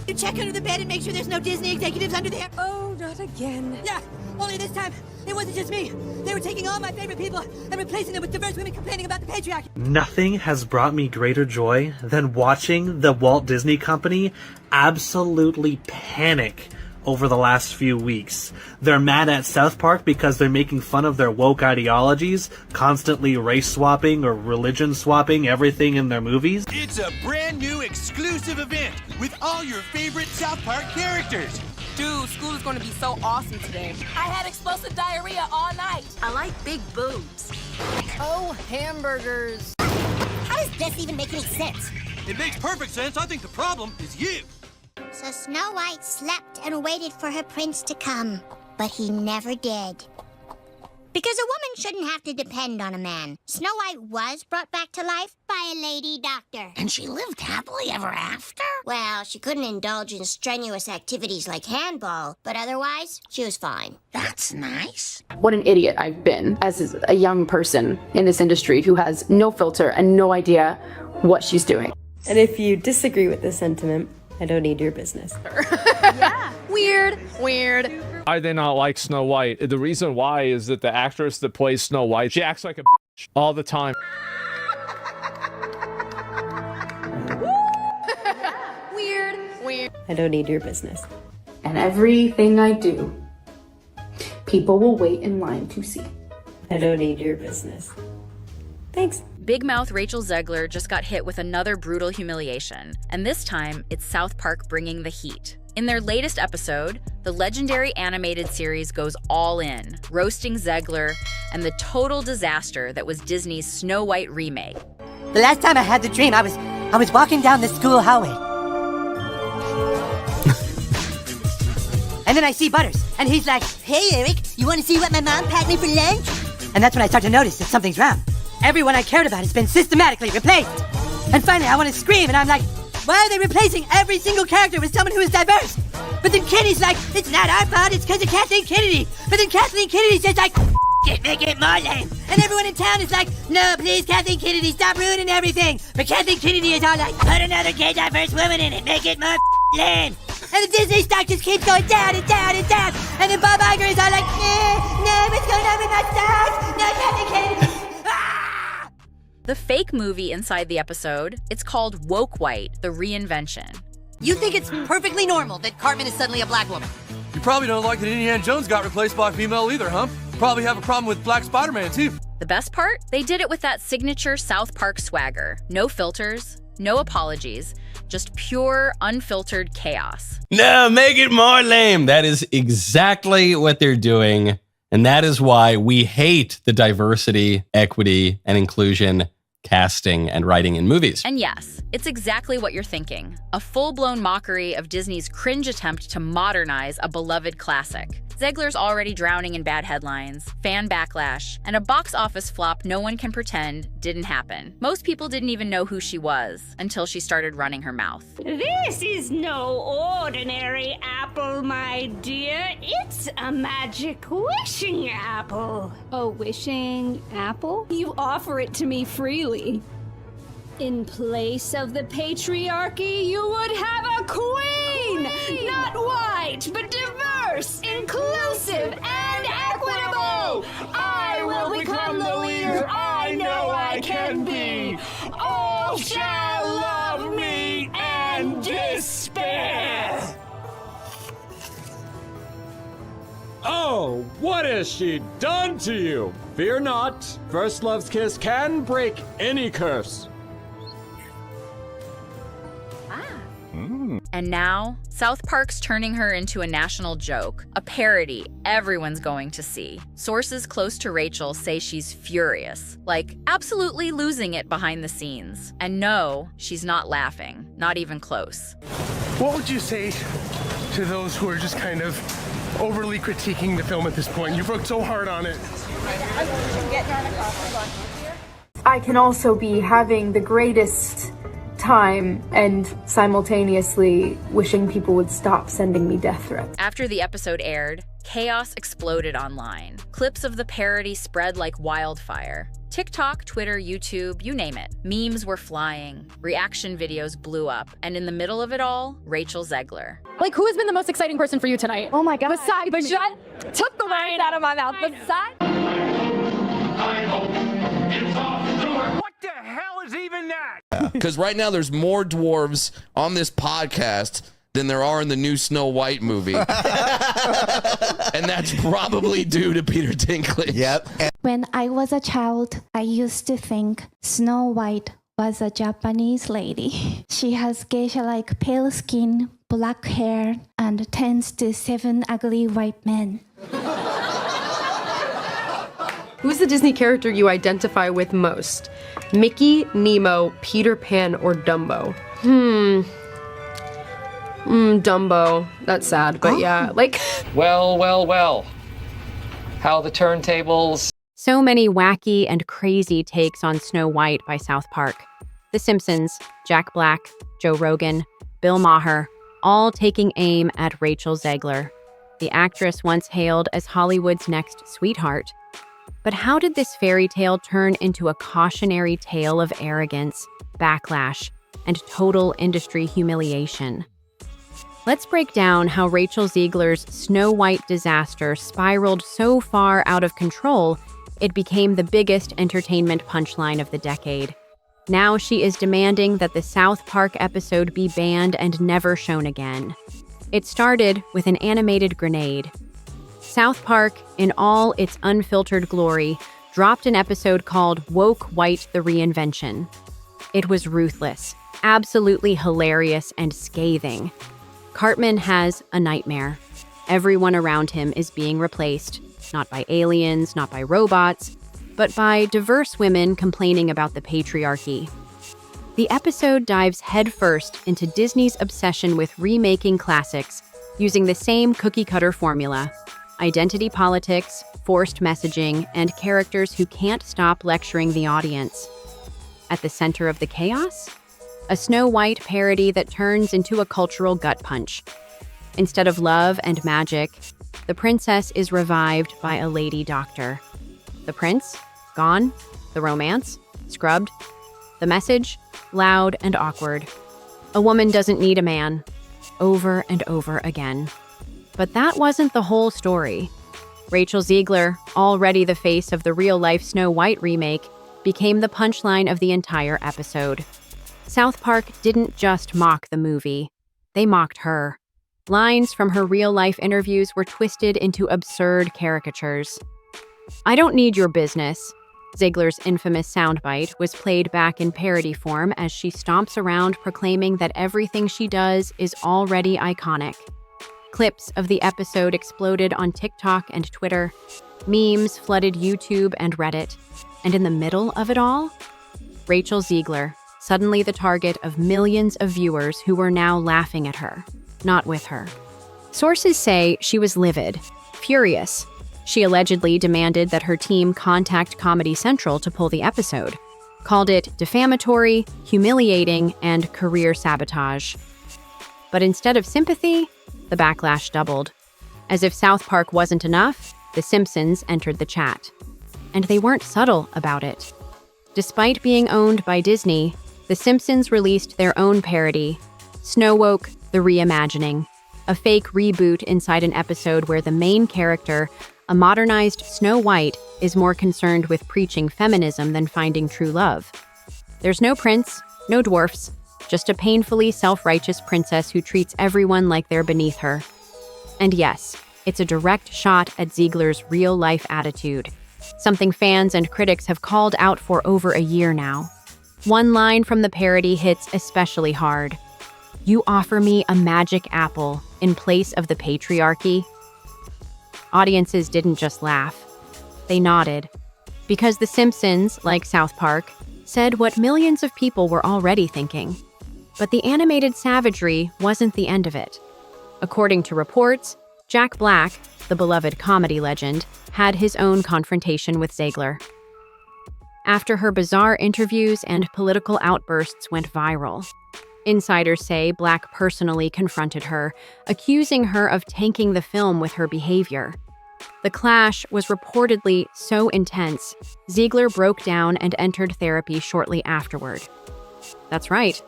You check under the bed and make sure there's no Disney executives under there. Oh, not again. Yeah, only this time, it wasn't just me. They were taking all my favorite people and replacing them with diverse women complaining about the patriarchy. Nothing has brought me greater joy than watching the Walt Disney Company absolutely panic over the last few weeks. They're mad at South Park because they're making fun of their woke ideologies, constantly race swapping or religion swapping everything in their movies. It's a brand new exclusive event with all your favorite South Park characters. Dude, school is going to be so awesome today. I had explosive diarrhea all night. I like big boobs. Oh, hamburgers. How does this even make any sense? It makes perfect sense. I think the problem is you. So Snow White slept and waited for her prince to come, but he never did. Because a woman shouldn't have to depend on a man. Snow White was brought back to life by a lady doctor. And she lived happily ever after? Well, she couldn't indulge in strenuous activities like handball, but otherwise, she was fine. That's nice. What an idiot I've been as a young person in this industry who has no filter and no idea what she's doing. And if you disagree with this sentiment, I don't need your business. Yeah. Weird. I did not like Snow White. The reason why is that the actress that plays Snow White, she acts like a bitch all the time. Weird. I don't need your business. And everything I do, people will wait in line to see. I don't need your business. Thanks. Big mouth Rachel Zegler just got hit with another brutal humiliation, and this time it's South Park bringing the heat. In their latest episode, the legendary animated series goes all in, roasting Zegler and the total disaster that was Disney's Snow White remake. The last time I had the dream, I was walking down the school hallway. And then I see Butters, and he's like, "Hey Eric, you want to see what my mom packed me for lunch?" And that's when I start to notice that something's wrong. Everyone I cared about has been systematically replaced. And finally, I want to scream, and I'm like, why are they replacing every single character with someone who is diverse? But then Kenny's like, it's not our fault, it's because of Kathleen Kennedy. But then Kathleen Kennedy says like, just make it more lame. And everyone in town is like, no, please, Kathleen Kennedy, stop ruining everything. But Kathleen Kennedy is all like, put another gay diverse woman in it, make it more lame. And the Disney stock just keeps going down and down and down. And then Bob Iger is all like, no, what's going on with my stocks? No, Kathleen Kennedy. The fake movie inside the episode, it's called Woke White, the Reinvention. You think it's perfectly normal that Cartman is suddenly a black woman? You probably don't like that Indiana Jones got replaced by a female either, huh? Probably have a problem with Black Spider-Man, too. The best part? They did it with that signature South Park swagger. No filters, no apologies, just pure, unfiltered chaos. No, make it more lame. That is exactly what they're doing. And that is why we hate the diversity, equity, and inclusion casting and writing in movies. And yes, it's exactly what you're thinking. A full-blown mockery of Disney's cringe attempt to modernize a beloved classic. Zegler's already drowning in bad headlines, fan backlash, and a box office flop no one can pretend didn't happen. Most people didn't even know who she was until she started running her mouth. This is no ordinary apple, my dear. It's a magic wishing apple. A wishing apple? You offer it to me freely. In place of the patriarchy, you would have a queen! Not white, but diverse, inclusive, and equitable! I will become the leader I know I can be! All shall love me and despair! Oh, what has she done to you? Fear not, first love's kiss can break any curse. And now, South Park's turning her into a national joke, a parody everyone's going to see. Sources close to Rachel say she's furious, like absolutely losing it behind the scenes. And no, she's not laughing, not even close. What would you say to those who are just kind of overly critiquing the film at this point? You've worked so hard on it. I can also be having the greatest time and simultaneously wishing people would stop sending me death threats. After the episode aired, chaos exploded online. Clips of the parody spread like wildfire. TikTok, Twitter, YouTube, you name it. Memes were flying, reaction videos blew up, and in the middle of it all, Rachel Zegler. Like, who has been the most exciting person for you tonight? Oh my God. Besides me. Took the words out of my mouth. Besides. What the hell is even that? Because right now there's more dwarves on this podcast than there are in the new Snow White movie. And that's probably due to Peter Dinklage. Yep. When I was a child, I used to think Snow White was a Japanese lady. She has geisha-like pale skin, black hair, and tends to 7 ugly white men. Who's the Disney character you identify with most? Mickey, Nemo, Peter Pan, or Dumbo? Dumbo. That's sad, but yeah, like... Well. How the turntables... So many wacky and crazy takes on Snow White by South Park. The Simpsons, Jack Black, Joe Rogan, Bill Maher, all taking aim at Rachel Zegler, the actress once hailed as Hollywood's next sweetheart. But how did this fairy tale turn into a cautionary tale of arrogance, backlash, and total industry humiliation? Let's break down how Rachel Zegler's Snow White disaster spiraled so far out of control it became the biggest entertainment punchline of the decade. Now she is demanding that the South Park episode be banned and never shown again. It started with an animated grenade. South Park, in all its unfiltered glory, dropped an episode called Woke White the Reinvention. It was ruthless, absolutely hilarious, and scathing. Cartman has a nightmare. Everyone around him is being replaced, not by aliens, not by robots, but by diverse women complaining about the patriarchy. The episode dives headfirst into Disney's obsession with remaking classics using the same cookie-cutter formula: identity politics, forced messaging, and characters who can't stop lecturing the audience. At the center of the chaos? A Snow White parody that turns into a cultural gut punch. Instead of love and magic, the princess is revived by a lady doctor. The prince? Gone. The romance? Scrubbed. The message? Loud and awkward. A woman doesn't need a man. Over and over again. But that wasn't the whole story. Rachel Zegler, already the face of the real-life Snow White remake, became the punchline of the entire episode. South Park didn't just mock the movie. They mocked her. Lines from her real-life interviews were twisted into absurd caricatures. "I don't need your business." Zegler's infamous soundbite was played back in parody form as she stomps around proclaiming that everything she does is already iconic. Clips of the episode exploded on TikTok and Twitter. Memes flooded YouTube and Reddit. And in the middle of it all, Rachel Zegler, suddenly the target of millions of viewers who were now laughing at her, not with her. Sources say she was livid, furious. She allegedly demanded that her team contact Comedy Central to pull the episode, called it defamatory, humiliating, and career sabotage. But instead of sympathy, the backlash doubled. As if South Park wasn't enough, The Simpsons entered the chat. And they weren't subtle about it. Despite being owned by Disney, The Simpsons released their own parody, SnowWoke, the Reimagining, a fake reboot inside an episode where the main character, a modernized Snow White, is more concerned with preaching feminism than finding true love. There's no prince, no dwarfs, just a painfully self-righteous princess who treats everyone like they're beneath her. And yes, it's a direct shot at Zegler's real-life attitude, something fans and critics have called out for over a year now. One line from the parody hits especially hard. "You offer me a magic apple in place of the patriarchy?" Audiences didn't just laugh. They nodded. Because The Simpsons, like South Park, said what millions of people were already thinking. But the animated savagery wasn't the end of it. According to reports, Jack Black, the beloved comedy legend, had his own confrontation with Zegler. After her bizarre interviews and political outbursts went viral, insiders say Black personally confronted her, accusing her of tanking the film with her behavior. The clash was reportedly so intense, Zegler broke down and entered therapy shortly afterward. That's right.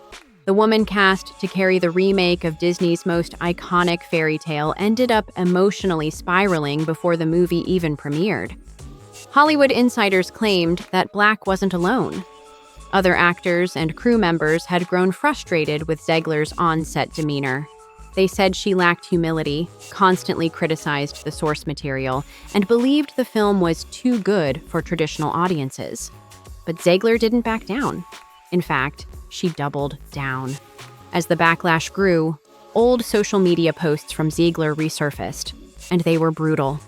The woman cast to carry the remake of Disney's most iconic fairy tale ended up emotionally spiraling before the movie even premiered. Hollywood insiders claimed that Black wasn't alone. Other actors and crew members had grown frustrated with Zegler's on-set demeanor. They said she lacked humility, constantly criticized the source material, and believed the film was too good for traditional audiences. But Zegler didn't back down. In fact, she doubled down. As the backlash grew, old social media posts from Zegler resurfaced, and they were brutal.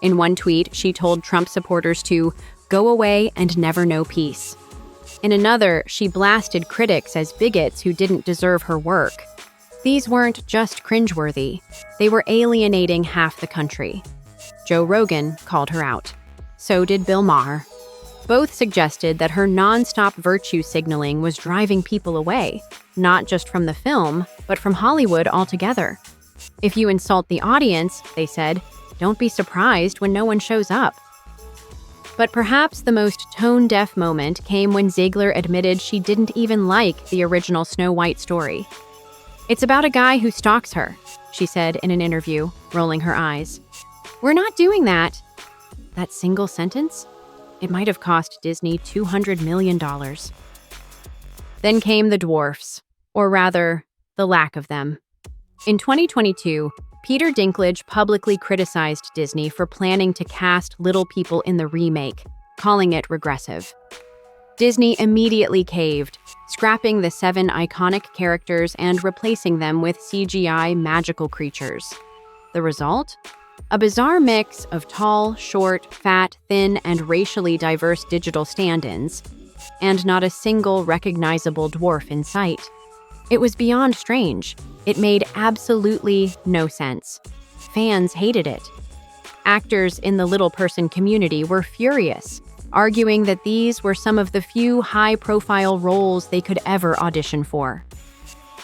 In one tweet, she told Trump supporters to go away and never know peace. In another, she blasted critics as bigots who didn't deserve her work. These weren't just cringeworthy, they were alienating half the country. Joe Rogan called her out. So did Bill Maher. Both suggested that her nonstop virtue signaling was driving people away, not just from the film, but from Hollywood altogether. If you insult the audience, they said, don't be surprised when no one shows up. But perhaps the most tone-deaf moment came when Zegler admitted she didn't even like the original Snow White story. It's about a guy who stalks her, she said in an interview, rolling her eyes. We're not doing that. That single sentence? It might have cost Disney $200 million. Then came the dwarfs, or rather, the lack of them. In 2022, Peter Dinklage publicly criticized Disney for planning to cast little people in the remake, calling it regressive. Disney immediately caved, scrapping the 7 iconic characters and replacing them with CGI magical creatures. The result? A bizarre mix of tall, short, fat, thin, and racially diverse digital stand-ins, and not a single recognizable dwarf in sight. It was beyond strange. It made absolutely no sense. Fans hated it. Actors in the little person community were furious, arguing that these were some of the few high-profile roles they could ever audition for.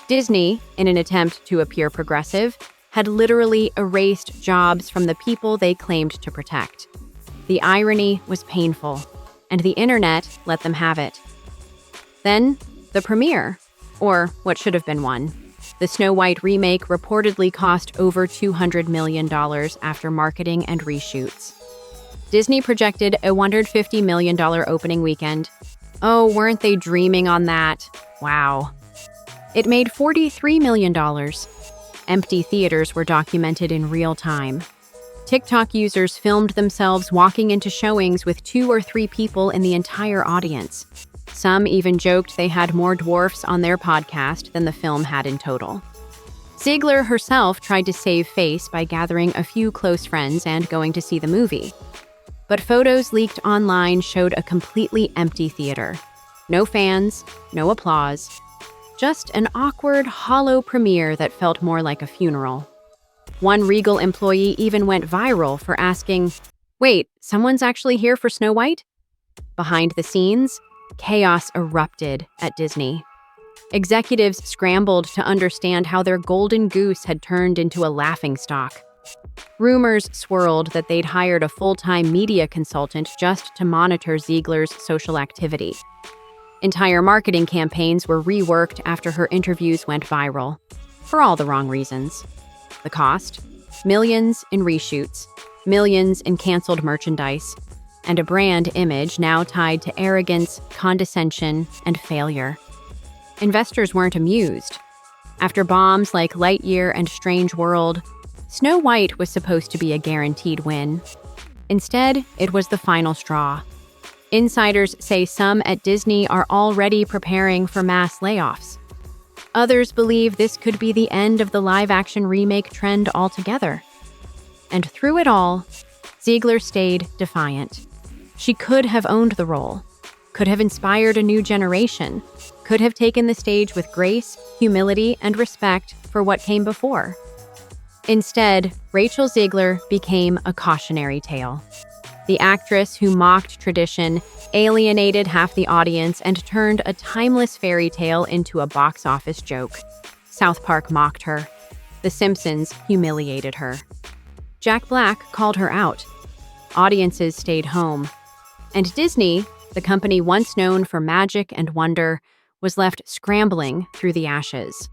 Disney, in an attempt to appear progressive, had literally erased jobs from the people they claimed to protect. The irony was painful, and the internet let them have it. Then, the premiere, or what should have been one. The Snow White remake reportedly cost over $200 million after marketing and reshoots. Disney projected a $150 million opening weekend. Oh, weren't they dreaming on that? Wow. It made $43 million. Empty theaters were documented in real time. TikTok users filmed themselves walking into showings with 2 or 3 people in the entire audience. Some even joked they had more dwarfs on their podcast than the film had in total. Zegler herself tried to save face by gathering a few close friends and going to see the movie. But photos leaked online showed a completely empty theater. No fans, no applause, just an awkward, hollow premiere that felt more like a funeral. One Regal employee even went viral for asking, "Wait, someone's actually here for Snow White?" Behind the scenes, chaos erupted at Disney. Executives scrambled to understand how their golden goose had turned into a laughingstock. Rumors swirled that they'd hired a full-time media consultant just to monitor Zegler's social activity. Entire marketing campaigns were reworked after her interviews went viral, for all the wrong reasons. The cost? Millions in reshoots, millions in canceled merchandise, and a brand image now tied to arrogance, condescension, and failure. Investors weren't amused. After bombs like Lightyear and Strange World, Snow White was supposed to be a guaranteed win. Instead, it was the final straw. Insiders say some at Disney are already preparing for mass layoffs. Others believe this could be the end of the live-action remake trend altogether. And through it all, Zegler stayed defiant. She could have owned the role, could have inspired a new generation, could have taken the stage with grace, humility, and respect for what came before. Instead, Rachel Zegler became a cautionary tale. The actress who mocked tradition, alienated half the audience, and turned a timeless fairy tale into a box office joke. South Park mocked her. The Simpsons humiliated her. Jack Black called her out. Audiences stayed home. And Disney, the company once known for magic and wonder, was left scrambling through the ashes.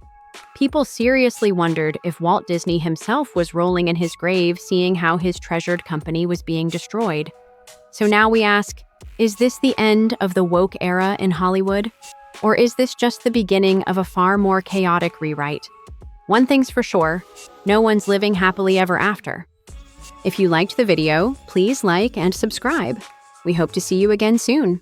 People seriously wondered if Walt Disney himself was rolling in his grave seeing how his treasured company was being destroyed. So now we ask, is this the end of the woke era in Hollywood? Or is this just the beginning of a far more chaotic rewrite? One thing's for sure, no one's living happily ever after. If you liked the video, please like and subscribe. We hope to see you again soon.